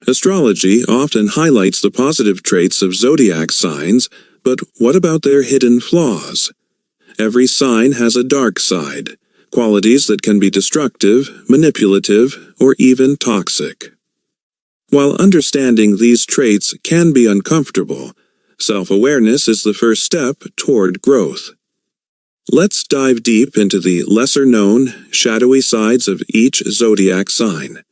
Astrology often highlights the positive traits of zodiac signs, but what about their hidden flaws? Every sign has a dark side, qualities that can be destructive, manipulative, or even toxic. While understanding these traits can be uncomfortable, self-awareness is the first step toward growth. Let's dive deep into the lesser-known, shadowy sides of each zodiac sign.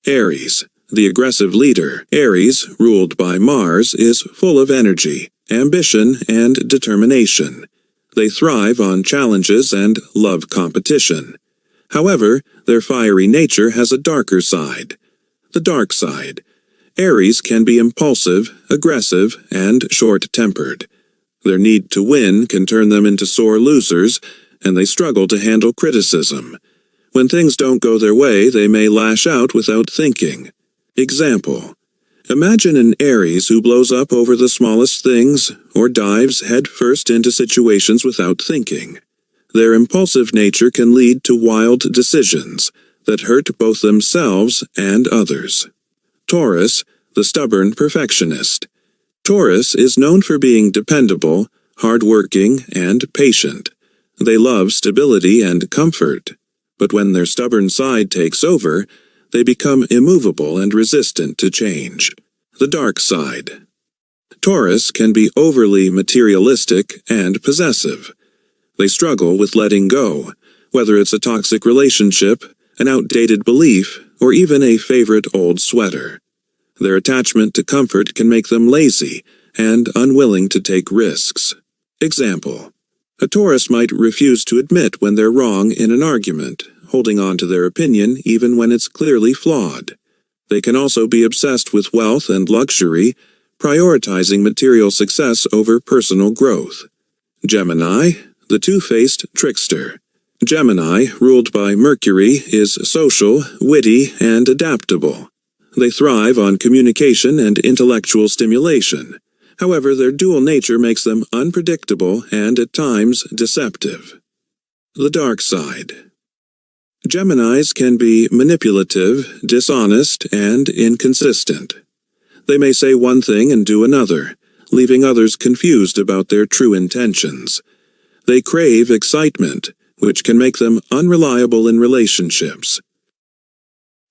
Aries, the aggressive leader. Aries, ruled by Mars, is full of energy, ambition, and determination. They thrive on challenges and love competition. However, their fiery nature has a darker side. The dark side. Aries can be impulsive, aggressive, and short-tempered. Their need to win can turn them into sore losers, and they struggle to handle criticism. When things don't go their way, they may lash out without thinking. Example: imagine an Aries who blows up over the smallest things or dives headfirst into situations without thinking. Their impulsive nature can lead to wild decisions that hurt both themselves and others. Taurus, the stubborn perfectionist. Taurus is known for being dependable, hard-working, and patient. They love stability and comfort, but when their stubborn side takes over, they become immovable and resistant to change. The dark side. Taurus can be overly materialistic and possessive. They struggle with letting go, whether it's a toxic relationship, an outdated belief, or even a favorite old sweater. Their attachment to comfort can make them lazy and unwilling to take risks. Example: a Taurus might refuse to admit when they're wrong in an argument, holding on to their opinion even when it's clearly flawed. They can also be obsessed with wealth and luxury, prioritizing material success over personal growth. Gemini, the two-faced trickster. Gemini, ruled by Mercury, is social, witty, and adaptable. They thrive on communication and intellectual stimulation. However, their dual nature makes them unpredictable and at times deceptive. The dark side. Geminis can be manipulative, dishonest, and inconsistent. They may say one thing and do another, leaving others confused about their true intentions. They crave excitement, which can make them unreliable in relationships.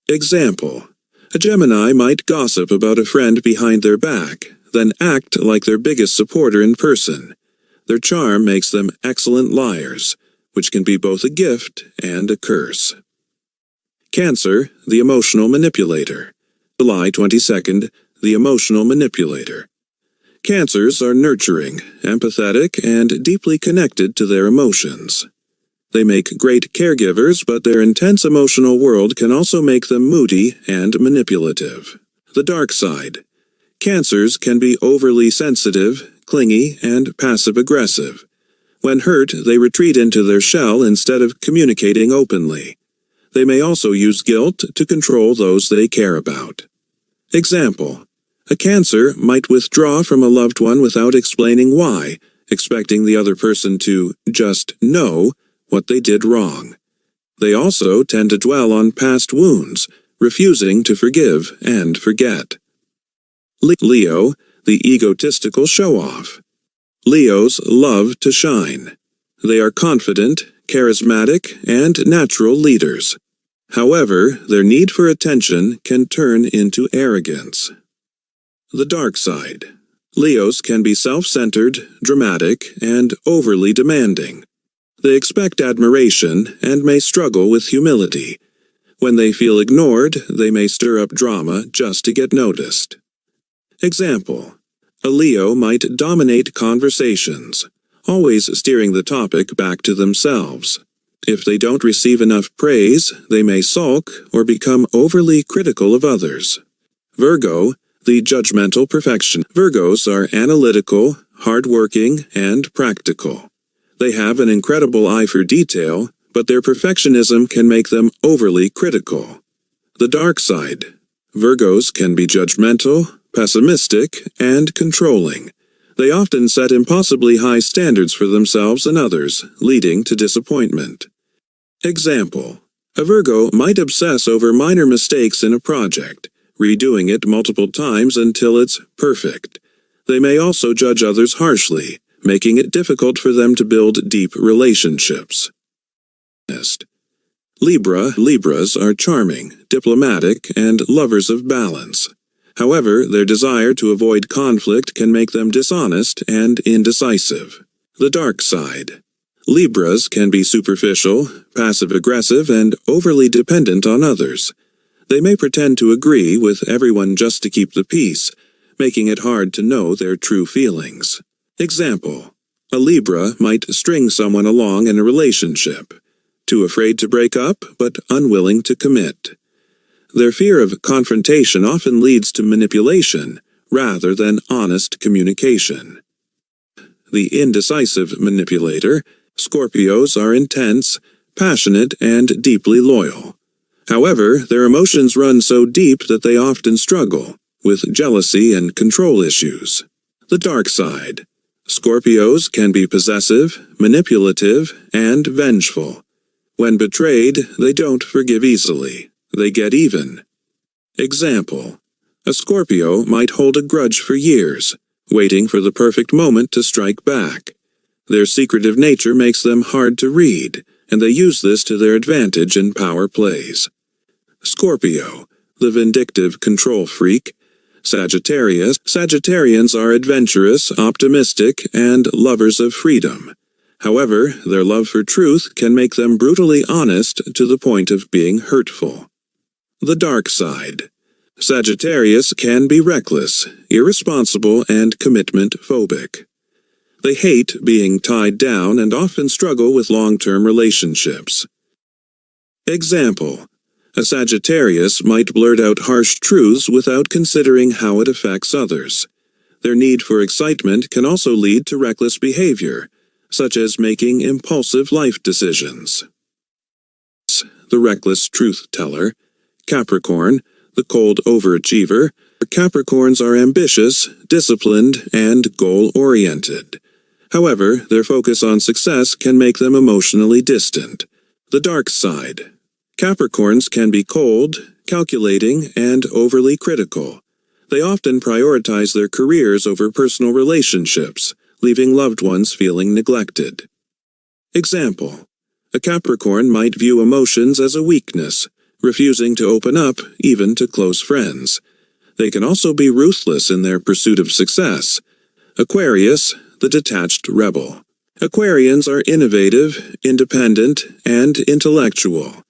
Example: a Gemini might gossip about a friend behind their back, then act like their biggest supporter in person. Their charm makes them excellent liars, which can be both a gift and a curse. Cancer, the emotional manipulator. July 22nd, the emotional manipulator. Cancers are nurturing, empathetic, and deeply connected to their emotions. They make great caregivers, but their intense emotional world can also make them moody and manipulative. The dark side. Cancers can be overly sensitive, clingy, and passive-aggressive. When hurt, they retreat into their shell instead of communicating openly. They may also use guilt to control those they care about. Example: a Cancer might withdraw from a loved one without explaining why, expecting the other person to just know what they did wrong. They also tend to dwell on past wounds, refusing to forgive and forget. Leo, the egotistical show-off. Leos love to shine. They are confident, charismatic, and natural leaders. However, their need for attention can turn into arrogance. The dark side. Leos can be self-centered, dramatic, and overly demanding. They expect admiration and may struggle with humility. When they feel ignored, they may stir up drama just to get noticed. Example: a Leo might dominate conversations, always steering the topic back to themselves. If they don't receive enough praise, they may sulk or become overly critical of others. Virgo, the judgmental perfection. Virgos are analytical, hardworking, and practical. They have an incredible eye for detail, but their perfectionism can make them overly critical. The dark side. Virgos can be judgmental, pessimistic, and controlling. They often set impossibly high standards for themselves and others, leading to disappointment. Example: a Virgo might obsess over minor mistakes in a project, redoing it multiple times until it's perfect. They may also judge others harshly, making it difficult for them to build deep relationships. Libras are charming, diplomatic, and lovers of balance. However, their desire to avoid conflict can make them dishonest and indecisive. The dark side. Libras can be superficial, passive-aggressive, and overly dependent on others. They may pretend to agree with everyone just to keep the peace, making it hard to know their true feelings. Example: a Libra might string someone along in a relationship, too afraid to break up but unwilling to commit. Their fear of confrontation often leads to manipulation rather than honest communication. The indecisive manipulator. Scorpios are intense, passionate, and deeply loyal. However, their emotions run so deep that they often struggle with jealousy and control issues. The dark side. Scorpios can be possessive, manipulative, and vengeful. When betrayed, they don't forgive easily. They get even. Example: a Scorpio might hold a grudge for years, waiting for the perfect moment to strike back. Their secretive nature makes them hard to read, and they use this to their advantage in power plays. Scorpio, the vindictive control freak. Sagittarians are adventurous, optimistic, and lovers of freedom. However, their love for truth can make them brutally honest to the point of being hurtful. The dark side. Sagittarius can be reckless, irresponsible, and commitment-phobic. They hate being tied down and often struggle with long-term relationships. Example: a Sagittarius might blurt out harsh truths without considering how it affects others. Their need for excitement can also lead to reckless behavior, such as making impulsive life decisions. The reckless truth-teller. Capricorn, the cold overachiever. Capricorns are ambitious, disciplined, and goal-oriented. However, their focus on success can make them emotionally distant. The dark side. Capricorns can be cold, calculating, and overly critical. They often prioritize their careers over personal relationships, leaving loved ones feeling neglected. Example: a Capricorn might view emotions as a weakness, refusing to open up even to close friends. They can also be ruthless in their pursuit of success. Aquarius, the detached rebel. Aquarians are innovative, independent, and intellectual.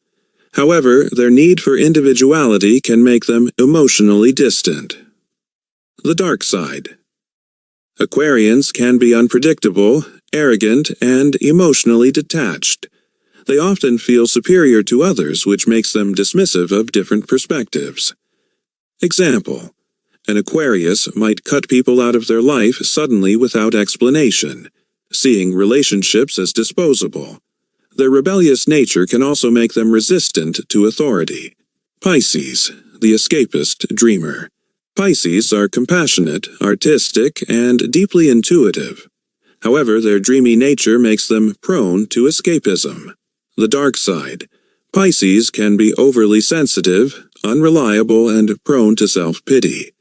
However, their need for individuality can make them emotionally distant. The dark side. Aquarians can be unpredictable, arrogant, and emotionally detached. They often feel superior to others, which makes them dismissive of different perspectives. Example: an Aquarius might cut people out of their life suddenly without explanation, seeing relationships as disposable. Their rebellious nature can also make them resistant to authority. Pisces, the escapist dreamer. Pisces are compassionate, artistic, and deeply intuitive. However, their dreamy nature makes them prone to escapism. The dark side. Pisces can be overly sensitive, unreliable, and prone to self-pity.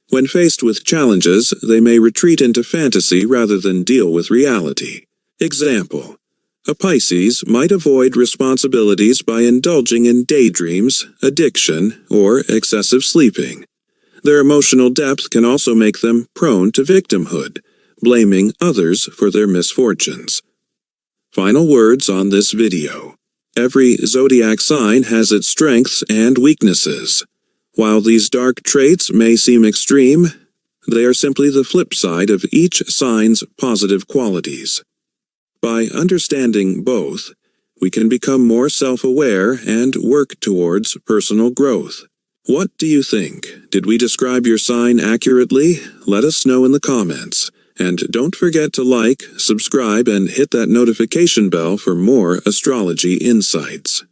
When faced with challenges, they may retreat into fantasy rather than deal with reality. Example: a Pisces might avoid responsibilities by indulging in daydreams, addiction, or excessive sleeping. Their emotional depth can also make them prone to victimhood, blaming others for their misfortunes. Final words on this video. Every zodiac sign has its strengths and weaknesses. While these dark traits may seem extreme, they are simply the flip side of each sign's positive qualities. By understanding both, we can become more self-aware and work towards personal growth. What do you think? Did we describe your sign accurately? Let us know in the comments. And don't forget to like, subscribe, and hit that notification bell for more astrology insights.